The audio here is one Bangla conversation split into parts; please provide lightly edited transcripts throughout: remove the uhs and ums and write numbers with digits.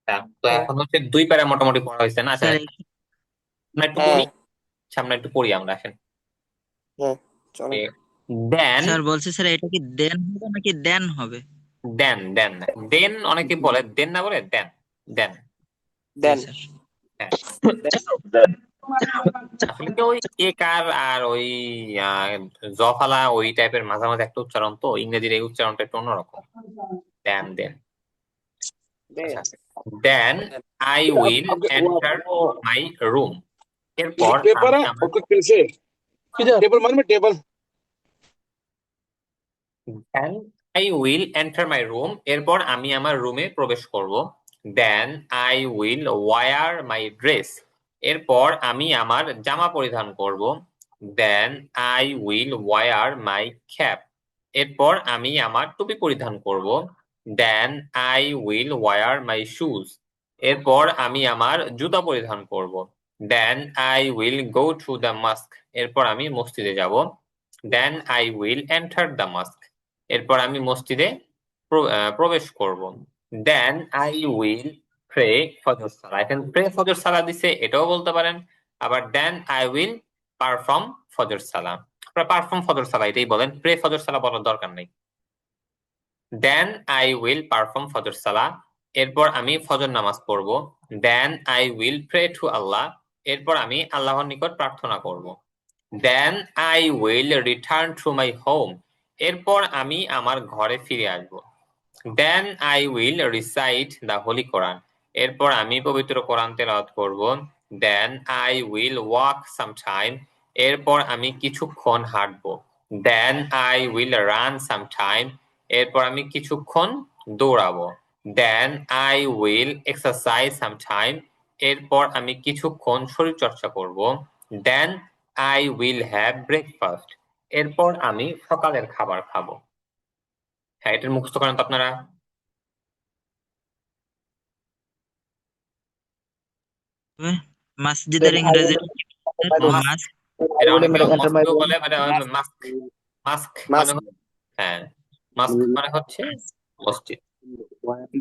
তো এখন হচ্ছে দুই প্যারা মোটামুটি পড়া হয়েছে না? আচ্ছা, স্যার আমরা একটু পড়ি, হ্যাঁ সামনে একটু পড়ি আমরা, আসেন। হ্যাঁ চলেন। দেন, স্যার বলছে স্যার এটা কি দেন হবে নাকি দেন হবে? দেন দেন দেন অনেকে বলে, দেন না বলে দেন, দেন। জি দেন। স্যার। হ্যাঁ, আসলে কি ওই একার আর ওই আহ, জফালা ওই টাইপের মাঝামাঝি একটা উচ্চারণ, তো ইংরেজির এই উচ্চারণটা একটু অন্যরকম। দেন দেন। দেন। আচ্ছা, then I will enter my room. এরপর पेपर আমি है আমার, और कुछ कैसे टेबल मान में table then I will enter my room, এরপর আমি আমার রুমে প্রবেশ করব। Then I will wear my dress, এরপর আমি আমার জামা পরিধান করব। Then I will wear my cap, এরপর আমি আমার টুপি পরিধান করব। Then I will wear my shoes, এরপর আমি আমার জুতা পরিধান করব। Then I will go to the mosque, এরপর আমি মসজিদে যাব। Then I will enter the mosque, এরপর আমি মসজিদে প্রবেশ করব। দেন আই উইল প্রে ফজর সালাহ, এখানে প্রে ফজর সালাহ দিছে, এটাও বলতে পারেন। আবার দেন আই উইল পারফর্ম ফজর সালাহ, আপনারা পারফর্ম ফজর সালাহ এটাই বলেন, প্রে ফজর সালাহ বলার দরকার নেই। দেন আই উইল পারফর্ম ফজর সালাহ, এরপর আমি ফজর নামাজ পড়ব। Then I will pray to Allah, এরপর আমি আল্লাহর নিকট প্রার্থনা করব। Then I will return to my home, এরপর আমি আমার ঘরে ফিরে আসব। Then I will recite the holy Quran, এরপর আমি পবিত্র কোরআন তেলাওয়াত করব। Then I will walk some time, এরপর আমি কিছুক্ষণ হাঁটবো। Then I will run some time, এরপর আমি কিছুক্ষণ দৌড়াবো। Then I will exercise some time, এরপর আমি কিছুক্ষণ শরীর চর্চা করব। Then I will have breakfast, এরপর আমি সকালের খাবার খাবো। হ্যাঁ, এটার মুখস্থ করেন তো আপনারা। মসজিদের ইংরেজি স্যার মাস্ক, মাস্ক। এটা অনেকে enter my মস্ক room বলে, মানে মাস্ক। মাস্ক। মাস্ক মানে মাস্ক। হ্যাঁ, মাস্ক মানে হচ্ছে মসজিদ।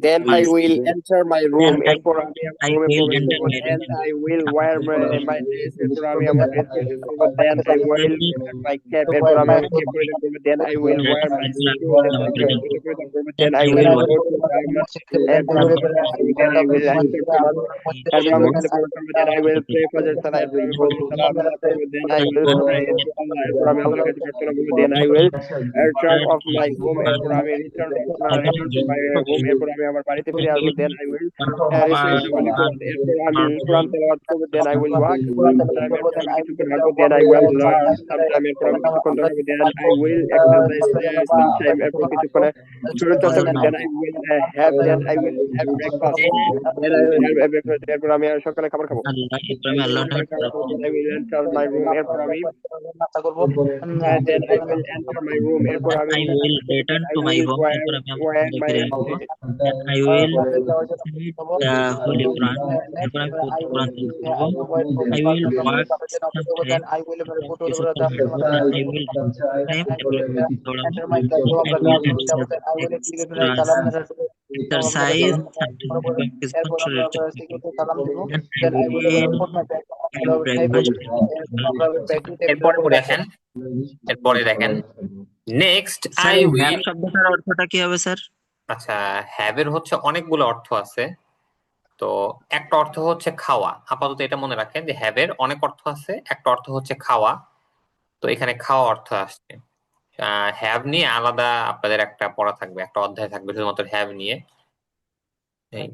Then I mosque. Will enter my room, then এরপর আমি আমার আই রুমে উইল প্রবেশ এন্টার করবো। My room. Then I will wear my dress, এরপর আমি আমার ড্রেস পরিধান করবো। Then I will my cap, এরপর আমি আমার ক্যাপ পরিধান করবো। Then I will wear my shoes, এরপর আমি আমার জুতো পরিধান করবো। Then I will go to the mosque, এরপর আমি মসজিদে যাবো। Then I will enter the mosque, এরপর আমি ওখানে প্রবেশ করবো। দেন আই উইল প্রে ফজর সালাহ, এরপর আমি ফজর সালাহ আদায় করবো। Then I will pray to Allah, এরপর আমি আল্লাহর কাছে প্রার্থনা করবো। Then I will return of my home, এরপর আমি রিটার্ন টু মাই হোম, এরপর আমি আমার বাড়িতে ফিরে আসবো। Then I will recite the holy Quran, এরপর আমি কোরআন তেলাওয়াত করবো। Then I will walk some time, এরপর আমি কিছুক্ষণ হাঁটবো। Then I will learn some time, এরপর আমি কিছুক্ষণ দৌড়াবো। Then I will exercise some time, এরপর কিছুক্ষণ শরীর চর্চা করবো। Then I will have breakfast, then I will have breakfast, এরপর আমি সকালে খাবার খাবো। আল্লাহ, এরপর দেন আমি আই উইল আল্লাহর নামে খাবার খাবো। Then I will enter my room, এরপর আমি then I will enter my room, এরপর আমি আই রুমে উইল প্রবেশ করবো। Then return I to my will home, এরপর আমি আমার ওয়্যার ঘরে মাই ফিরে আসবো। Then I will read the holy Quran, এরপর আমি পবিত্র কোরআন তেলাওয়াত করবো। I will walk some time, এরপর আমি কিছুক্ষণ হাঁটবো। Then I will run time, এরপর আমি কিছু দৌড়াবো। Then I will exercise some time, এরপর আমি কিছুক্ষণ শরীর চর্চা করবো। Then I will have breakfast, এরপর আল্লাহর কাছে প্রার্থনা এরপরে পড়ে আসেন, এরপরে দেখেন, নেক্সট স্যার আই এই হ্যাভ উইল। শব্দটার অর্থটা কি হবে স্যার? আচ্ছা, হ্যাভ এর হচ্ছে অনেকগুলো অর্থ আছে। তো একটা অর্থ হচ্ছে খাওয়া, আপাতত এটা মনে রাখেন যে হ্যাভ এর অনেক অর্থ আছে, একটা অর্থ হচ্ছে খাওয়া। তো এখানে খাওয়া অর্থ আসছে। হ্যাভ নিয়ে আলাদা আপনাদের একটা পড়া থাকবে, একটা অধ্যায় থাকবে শুধুমাত্র হ্যাভ নিয়ে। এই,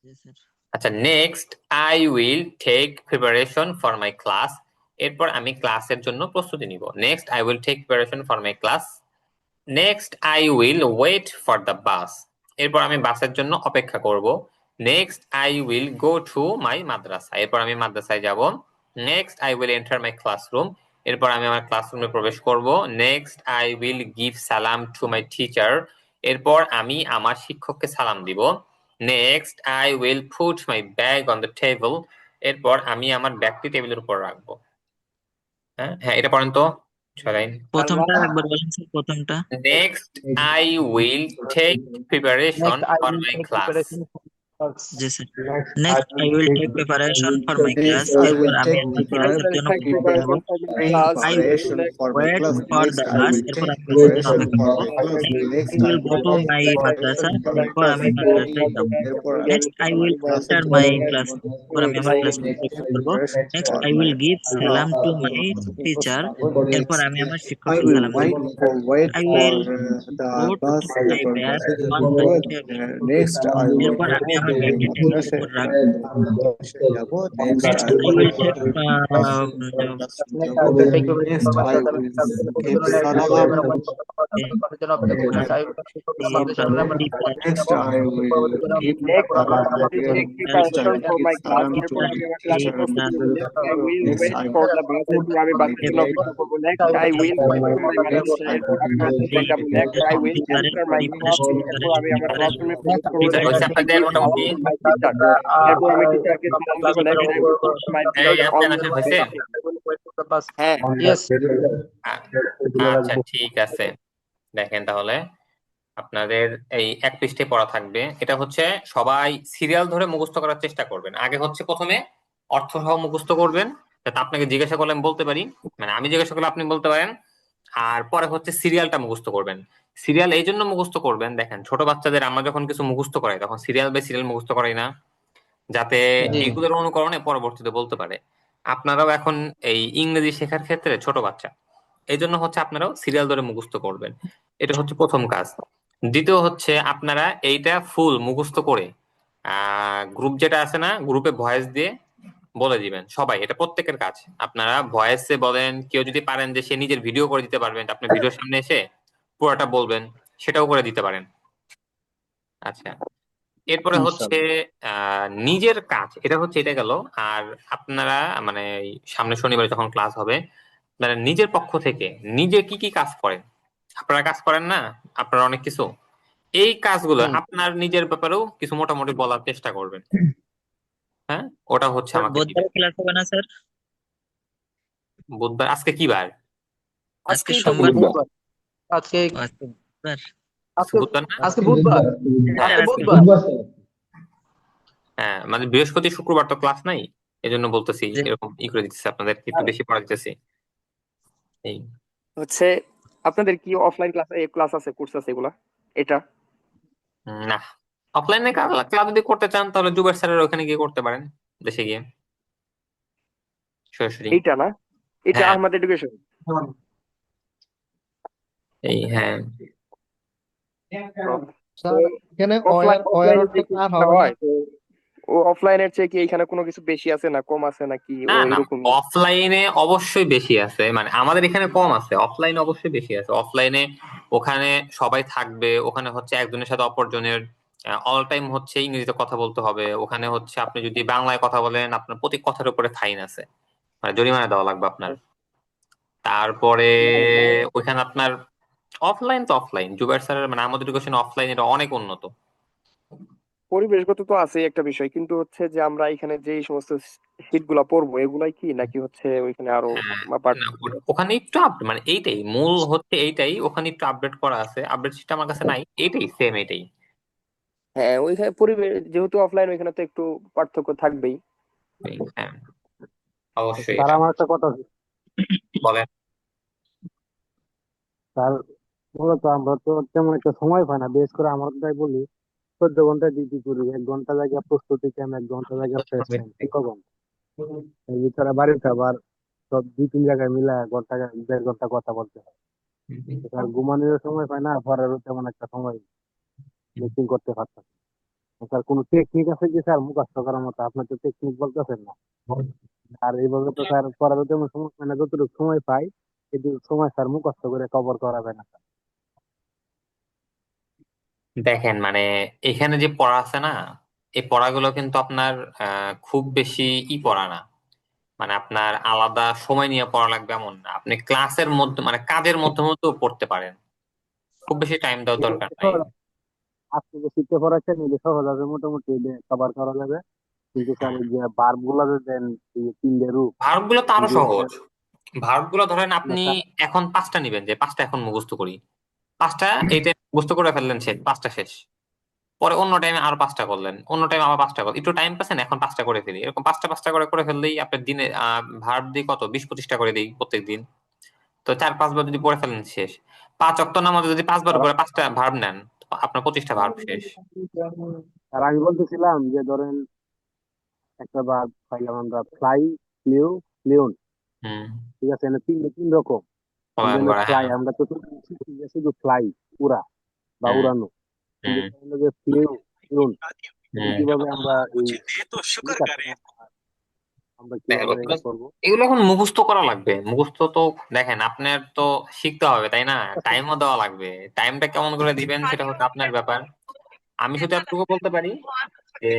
জি স্যার। আচ্ছা, next I will take preparation for my class, এরপর আমি ক্লাসের জন্য প্রস্তুতি নিব। Next I will take preparation for my class. Next I will wait for the bus, এরপর আমি বাসের জন্য অপেক্ষা করব। Next I will go to my madrasa, এরপর আমি মাদ্রাসায় যাব। Next I will enter my classroom, এরপর আমি আমার ক্লাসরুমে প্রবেশ করব। নেক্সট আই উইল গিভ সালাম টু মাই টিচার, এরপর আমি আমার শিক্ষককে সালাম দিব। Next I will put my bag on the table, এরপর আমি আমার ব্যাগটি টেবিলের উপর রাখবো। হ্যাঁ হ্যাঁ, এটা পড়েন তো সবাই। প্রথমটা একবার বলেন স্যার, প্রথমটা। Next, I will take preparation for my class. Yes, sir. Next, I will take preparation for my class. I এরপর will আমি take আমার ক্লাসের After I জন্য take প্রস্তুত হব। preparation for my class, I will preparation for my wait class. for Next, the I bus. will এরপর take আমি বাসের জন্য preparation অপেক্ষা for করব। my class. Next, Next, I I will go will to take my preparation madrasa. for my এরপর class. আমি মাদ্রাসায় যাব। Therefore, I Next, will I go will to class. enter my class. এরপর আমি আমার ক্লাসে প্রবেশ করব। Next, For I my will give salam to my teacher. এরপর next, আমি আমার I শিক্ষককে will সালাম দেব। wait I for will the put bus. my For bag bus on the table. next, I will এরপর আমি go আমার to ব্যাগটি টেবিলের class. উপর রাখবো। যাব next Next, I I will will go take to class class যাব next I will give salam next I will give next salam I will take next I preparation will for give my class. salam to এরপর আমি আমার teacher ক্লাসে প্রস্তুতি নেব। Next, I will next wait I for will the bus. এরপর আমি বাসের জন্য অপেক্ষা করব। Next, I will go to my madrasa. এরপর আমি মাদ্রাসায় যাব। Next, I will enter my classroom. এরপর আমি আমার ক্লাসরুমে প্রবেশ করব। ঠিক আছে Next, হচ্ছে I আপনাদের will মোটামুটি salam to my teacher. এরপর আমি টিচারকে সালাম দেব। Next, I will put my এই bag on আপনার the আসলে হয়েছে table. হ্যাঁ, আ- আচ্ছা ঠিক আছে দেখেন তাহলে আপনাদের এই এক পৃষ্ঠে পড়া থাকবে এটা হচ্ছে সবাই সিরিয়াল ধরে মুখস্থ করার চেষ্টা করবেন আগে হচ্ছে প্রথমে অর্থ সহ মুখস্থ করবেন যাতে আপনাকে জিজ্ঞাসা করলে আমি বলতে পারি মানে আমি জিজ্ঞাসা করলে আপনি বলতে পারেন আর পরে হচ্ছে সিরিয়ালটা মুখস্থ করবেন সিরিয়াল এই জন্য মুখস্থ করবেন দেখেন ছোট বাচ্চাদের আমরা যখন কিছু মুখস্থ করাই তখন সিরিয়াল বাই সিরিয়াল মুখস্থ করাই না যাতে এগুলোর অনুকরণে পরবর্তীতে বলতে পারে আপনারাও এখন এই ইংরেজি শেখার ক্ষেত্রে ছোট বাচ্চা এই জন্য হচ্ছে আপনারাও সিরিয়াল ধরে মুখস্থ করবেন এটা হচ্ছে প্রথম কাজ দ্বিতীয় হচ্ছে আপনারা এইটা ফুল মুখস্থ করে গ্রুপ যেটা আছে না গ্রুপে ভয়েস দিয়ে বলে দিবেন সবাই এটা প্রত্যেকের কাজ আপনারা ভয়েসে বলেন কেউ যদি পারেন যে সে নিজের ভিডিও করে দিতে পারবেন আপনি ভিডিওর সামনে এসে পুরোটা বলবেন সেটাও করে দিতে পারেন আচ্ছা এরপরে হচ্ছে নিজের কাজ এটা হচ্ছে এটা গেল আর আপনারা মানে এই সামনে শনিবারে যখন ক্লাস হবে মানে নিজের পক্ষ থেকে নিজে কি কি কাজ করেন আপনারা কাজ করেন না আপনারা অনেক কিছু এই কাজগুলো আপনার নিজের ব্যাপারেও কিছু মোটামুটি বলার চেষ্টা করবেন হ্যাঁ ওটা হচ্ছে আমাকে বুধবার দিবেন ক্লাস হবে না স্যার? বুধবার আজকে কি বার আজকে সোমবার। আজকে ও, আজকে বুধবার। বুধবার না আজকে বুধবার হ্যাঁ আজকে বুধবার হ্যাঁ মানে বৃহস্পতি শুক্রবার তো ক্লাস নাই এজন্য বলতেছি যে এরকম ই করে দিতেছি আপনাদের একটু বেশি পড়া দিতেছি এই হচ্ছে আপনাদের কি অফলাইন ক্লাস আছে, কোর্স আছে এগুলা? এটা না অফলাইনে ক্লাস যদি করতে চান তাহলে জুবের স্যারের ওখানে গিয়ে করতে পারেন দেশে গিয়ে সরাসরি এইটা না, এটা হ্যাঁ আহমদ এডুকেশন। এই হ্যাঁ স্যার এখানে অফলাইন আর হবে না। ও অফলাইনের চেয়ে কি এখানে কোনো কিছু বেশি আছে না কম আছে নাকি না ও না এরকমই? অফলাইনে অবশ্যই বেশি আছে মানে আমাদের এখানে কম আছে অফলাইনে অবশ্যই বেশি আছে অফলাইনে ওখানে সবাই থাকবে ওখানে হচ্ছে একজনের সাথে অপরজনের অল টাইম হচ্ছে ইংরেজিতে কথা বলতে হবে ওখানে হচ্ছে আপনি যদি বাংলায় কথা বলেন আপনার প্রতি কথার উপরে ফাইন আছে মানে জরিমানা দেওয়া লাগবে আপনার তারপরে ওইখানে আপনার অফলাইন তো অফলাইন জুবাইর স্যারের মানে আমাদের এডুকেশন অফলাইন এটা অনেক উন্নত পরিবেশগত তো আছেই একটা বিষয়, কিন্তু হচ্ছে যে আমরা এখানে যে সমস্ত শীট গুলা পড়বো এগুলাই কি নাকি হচ্ছে ওইখানে আরো হ্যাঁ না, পার্থক্য? ওখানে একটু মানে এইটাই মূল হচ্ছে এইটাই ওখানে একটু আপডেট করা আছে আপডেট সিস্টেম আমার কাছে নাই এইটাই সেম এইটাই হ্যাঁ, ওইখানে পরিবেশ যেহেতু অফলাইন ওইখানে তো একটু পার্থক্য থাকবেই। হ্যাঁ অবশ্যই স্যার এটা আমার একটা কথা আছে। বলেন স্যার মূলত আমরা তো তেমন একটা সময় পাই না, বিশেষ করে আমার কথাই বলি 14 ঘন্টা ডিউটি করি, 1 ঘন্টা জায়গা প্রস্তুতি ক্যাম্প, 1 ঘন্টা জায়গা টেস্ট ক্যাম্প, 6 ঘন্টা এর ভিতরে বাড়িতে আবার সব 2-3 জায়গায় মিলে ঘন্টা 1.5 ঘন্টা কথা বলতে হয়। তো স্যার ঘুমানোর সময় পাই না, পড়ারও তেমন একটা সময় মিটিং করতে পারতাম না। তো স্যার কোনো টেকনিক আছে কি স্যার মুখস্থ করার মতো? আপনি তো টেকনিক বলতেছেন না, আর এইভাবে তো স্যার পড়ারও তেমন সময় পাই না, যতটুকু সময় পাই কিন্তু সময় স্যার মুখস্থ করে কভার করা যায় না। দেখেন মানে এখানে যে পড়া আছে না এই পড়াগুলো কিন্তু আপনার খুব বেশি পড়া না মানে আপনার আলাদা সময় নিয়ে পড়া লাগবে এমন না আপনি ক্লাসের মধ্যে মানে কাজের মধ্যে মধ্যেও পড়তে পারেন খুব বেশি টাইম দেওয়ার দরকার নাই আজকে যে শিখতে পড়াচ্ছেন এটা সহজ আছে, মোটামুটি কভার করা যাবে। কিন্তু স্যার এই যে বার গুলা যে দেন, এই যে 3 রূপ, ভার্ব গুলো তো আরো কিন্তু সহজ ভার্ব গুলো ধরেন না আপনি স্যার, এখন 5টা নিবেন যে 5টা এখন মুখস্থ করি 5টা এইটা মুখস্থ করে ফেললেন শেষ 5টা শেষ পরে অন্য টাইমে আরো 5টা করলেন, অন্য টাইমে আবার 5টা করলেন, একটু টাইম পাচ্ছেন এখন 5টা করে ফেলি, এরকম 5টা করে করে ফেললেই আপনার দিনে ভার্ব দিয়ে কত 20-25টা করে দিই প্রত্যেক দিন। তো 4-5 বার যদি পড়ে ফেলেন শেষ। 5 ওয়াক্ত নামাজে যদি 5 বার করে 5টা ভার্ব নেন, আপনার 25টা ভার্ব শেষ। আর আমি বলতেছিলাম যে ধরেন একটা বার পাইলাম আমরা ফ্লাই, ফ্লিউ, ফ্লিউন, হুম, ঠিক আছে, এখানে তিন রকম। পলায়ন করা, ফ্লাই হ্যাঁ। আমরা তো শুধু ফ্লাই, উড়া বা হুম, উড়ানো, কিন্তু হুম, হলো যে ফ্লিউ, ফ্লিউন, হুম। কিভাবে আমরা এই কাজটা আমরা কিভাবে এগুলো করবো? এগুলো এখন মুখস্থ করা লাগবে, মুখস্থ তো দেখেন আপনার তো শিখতে হবে তাই না, টাইমও দেওয়া লাগবে। টাইমটা কেমন করে দিবেন সেটা হচ্ছে আপনার ব্যাপার। আমি শুধু এতটুকু বলতে পারি যে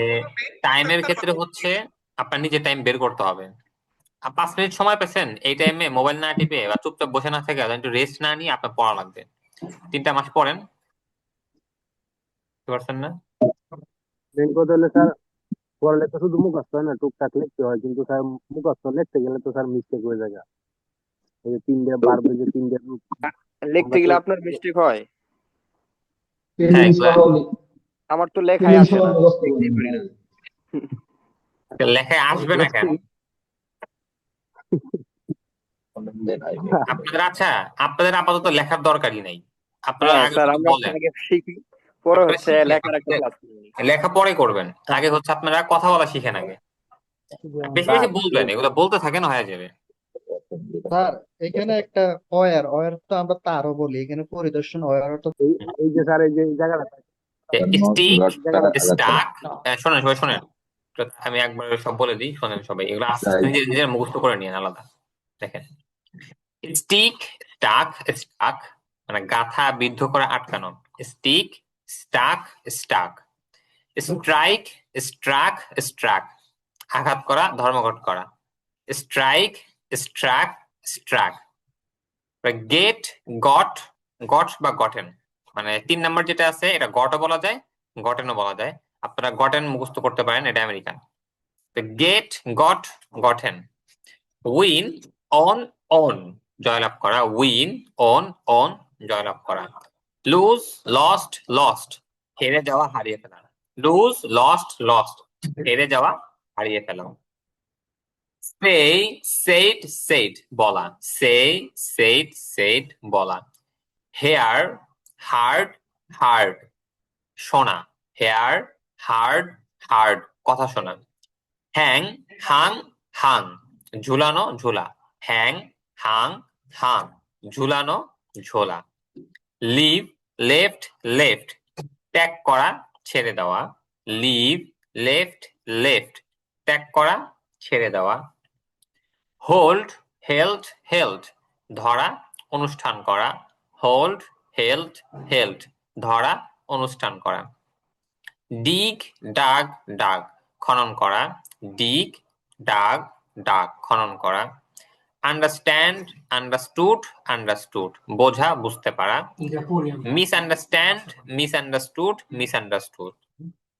টাইমের ক্ষেত্রে হচ্ছে আপনার নিজে টাইম বের করতে হবে। 5 মিনিট সময় পেয়েছেন, এই টাইমে মোবাইল না টিপে বা চুপচাপ বসে না থেকে একটু রেস্ট না নিয়ে আপনার পড়া লাগবে। 3টা মাস পড়েন, বুঝতে পারছেন না? মেন কথা হলে স্যার, পড়ালেখা শুধু মুখস্থ হয় না, টুকটাক লিখতে হয়, কিন্তু স্যার মুখস্থ লিখতে গেলে তো স্যার মিস্টেক হয়ে যায়। এই যে 3 ডে বারবে, যে 3 ডে লিখতে আমরা তো গেলে আপনার মিস্টেক হয়? হ্যাঁ, এগুলা আমার তো লেখাই আসে না, লিখতেই পারি না। লেখায় আসবে না কেন? আপনাদের আচ্ছা, আপনাদের আপাতত লেখার দরকারই নাই, আপনারা হ্যাঁ আগে স্যার, শুধু আমরা বলেন। আগে শিখি, পরে আপনারা হচ্ছে শিখেন, লেখার একটা ক্লাস নিই। লেখা পরে করবেন, আগে হচ্ছে আপনারা কথা বলা শিখেন আগে। বেশি বেশি স্যার বলবেন, এগুলো বলতে থাকেন, হয়ে যাবে। স্যার এখানে একটা অয়ার অয়ার তো আমরা তারও বলি, এখানে পরিদর্শন অয়ার তো এই এই যে স্যার, এই যে এই জায়গাটা, স্টিক, এই জায়গাটা স্টাক, শোনেন সবাই শোনেন, তো আমি একবার সব বলে দিই, শোনেন সবাই, এগুলো আস্তে আস্তে নিজের নিজের মুখস্থ করে নিয়ে আলাদা। দেখেন, স্টিক, স্টাক, স্টাক মানে গাঁথা, বিদ্ধ করা, আটকানো। Stick, stuck, stuck. Strike, struck, struck আঘাত করা, ধর্মঘট করা। Strike, struck, struck. Get, got, got বা গটেন, মানে 3 নাম্বার যেটা আছে এটা গটও বলা যায়, গটেনও বলা যায়। আপনারা গটেন মুখস্থ করতে পারেন, এটা American. Get, got, gotten. Win, won, won জয়লাভ করা, উইন, অন জয়লাভ করা। লুজ, লস্ট, লস্ট হেরে যাওয়া, হারিয়ে ফেলা। লুজ, লস্ট, লস্ট হেরে যাওয়া, হারিয়ে ফেলা। সেই, সেইড, সেইড বলা, সেই, সেইড, সেইড বলা। হেয়ার, হার্ড, হার্ড শোনা, হেয়ার, হার্ড, হার্ড কথা শোনা। হ্যাং, হাং, হাং ঝুলানো, ঝোলা। হ্যাং, হাং, হাং ঝুলানো, ঝোলা। লিভ, লেফট, লেফট ত্যাগ করা, ছেড়ে দেওয়া। লিভ, লেফট, লেফট ত্যাগ করা, ছেড়ে দেওয়া। হোল্ড, হেল্ড, হেল্ড ধরা, অনুষ্ঠান করা। হোল্ড, হেল্ড, হেল্ড ধরা, অনুষ্ঠান করা। ডিগ, ডাগ, ডাগ খনন করা। ডিগ, ডাগ, ডাগ খনন করা। আন্ডারস্ট্যান্ড, আন্ডারস্টুড, আন্ডারস্টুড বোঝা, বুঝতে পারা। মিসআন্ডারস্ট্যান্ড, মিসআন্ডারস্টুড, মিসআন্ডারস্টুড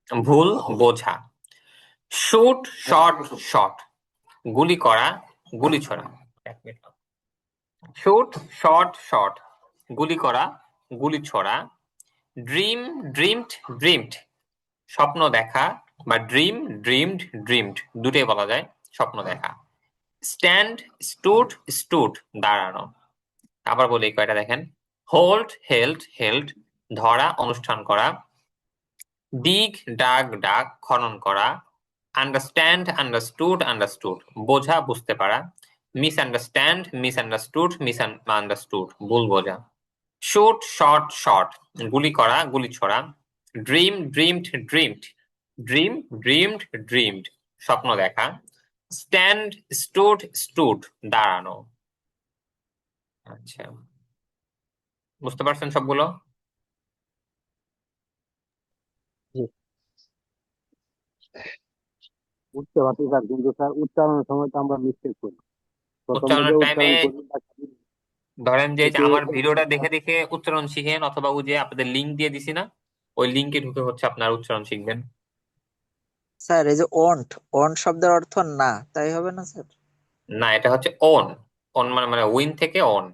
ভুল বোঝা। শুট, শট, শট গুলি করা, গুলি ছোড়া। শুট, শট, শট গুলি করা, গুলি ছোড়া। ড্রিম, ড্রিমড, ড্রিমড স্বপ্ন দেখা, বা ড্রিম, ড্রিমড, ড্রিমড দুটোই বলা যায়, স্বপ্ন দেখা। স্ট্যান্ড, স্টুড, স্টুড দাঁড়ানো। আবার বলি এই কয়টা দেখেন। হোল্ড, হেল্ড, হেল্ড ধরা, অনুষ্ঠান করা। ডিগ, ডাগ, ডাগ খনন করা। আন্ডারস্ট্যান্ড, আন্ডারস্টুড, আন্ডারস্টুড বোঝা, বুঝতে পারা। মিসআন্ডারস্ট্যান্ড, মিসআন্ডারস্টুড, মিসআন্ডারস্টুড ভুল বোঝা। শুট, শট, শট গুলি করা, গুলি ছোড়া। Dream, dreamed, dreamed dream, dreamed, dreamed স্বপ্ন দেখা। স্ট্যান্ড, স্টুড, স্টুড দাঁড়ানো। আচ্ছা, বুঝতে পারছেন সবগুলো? বুঝতে পারছি স্যার, কিন্তু স্যার উচ্চারণের সময় তো আমরা মিস্টেক করি, প্রথমে যে উচ্চারণের টাইমে উচ্চারণ করি ধরেন যে এই যে এতে আমার ভিডিওটা দেখে দেখে উচ্চারণ শিখেন, অথবা ওই যে আপনাদের লিঙ্ক দিয়ে দিছি না, ওই লিঙ্কে ঢুকে হচ্ছে আপনার উচ্চারণ শিখবেন। স্যার এই যে ওন্ট, ওন্ট শব্দের অর্থ না, তাই হবে না স্যার? না, এটা হচ্ছে অন, অন মানে মানে উইন থেকে অন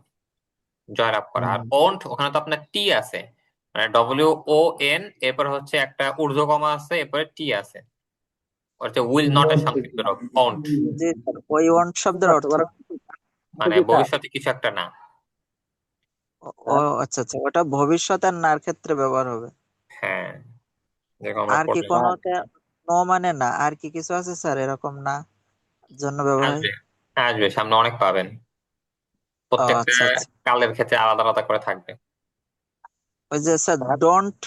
জয়লাভ করা। আর অন্ট ওখানে তো আপনার টি আছে, মানে WON, এরপর হচ্ছে একটা ঊর্ধ্বকমা আছে, এরপরে টি আছে, হচ্ছে উইল নট এর সংক্ষিপ্ত রূপ ওন্ট, জি স্যার, ওই ওয়ান্ট শব্দের অর্থ মানে কি স্যার? ভবিষ্যতে কিছু একটা না। ও আচ্ছা আচ্ছা, ওটা ভবিষ্যতের নার ক্ষেত্রে ব্যবহার হবে। হ্যাঁ, যেরকম আমরা আর কি পড়লাম। কোনোতে নো মানে না, আর কি কিছু আছে স্যার এরকম না জন্য ব্যবহার হয়? আসবে, আসবে, সামনে অনেক পাবেন, ও প্রত্যেকটা আচ্ছা আচ্ছা, কালের ক্ষেত্রে আলাদা আলাদা করে থাকবে। ওই যে স্যার ডোন্ট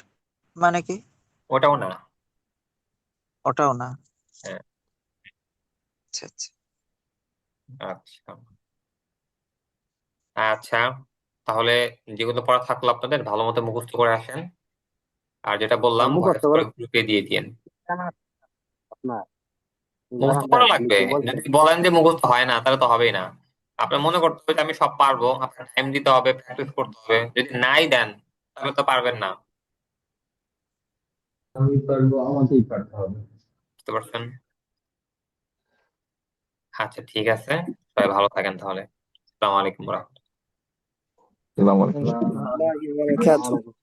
মানে কি? ওটাও না। ওটাও না। হ্যাঁ। আচ্ছা আচ্ছা। আচ্ছা, আচ্ছা, তাহলে যেগুলো পড়া থাকলো আপনাদের ভালো মতো মুখস্থ করে আসেন, আর যেটা বললাম ভয়েস মুখস্থ করে করে গ্রুপে দিয়ে দিন। আপনার মুখস্থ জানান করা ভাই, খালি লাগবে, কি বলছেন? যদি বলেন যে মুখস্থ হয় না তাহলে তো হবেই না। আপনার মনে করতে হবে যে আমি সব পারবো, আপনার টাইম দিতে হবে, প্র্যাকটিস করতে হবে, যদি নাই দেন তাহলে তো পারবেন না। আমি পারবো, আমাকেই পারতে হবে। বুঝতে পারছেন? আচ্ছা, ঠিক আছে, সবাই ভালো থাকেন তাহলে। আসসালামু আলাইকুম। আসসালামু আলাইকুম। আল্লাহ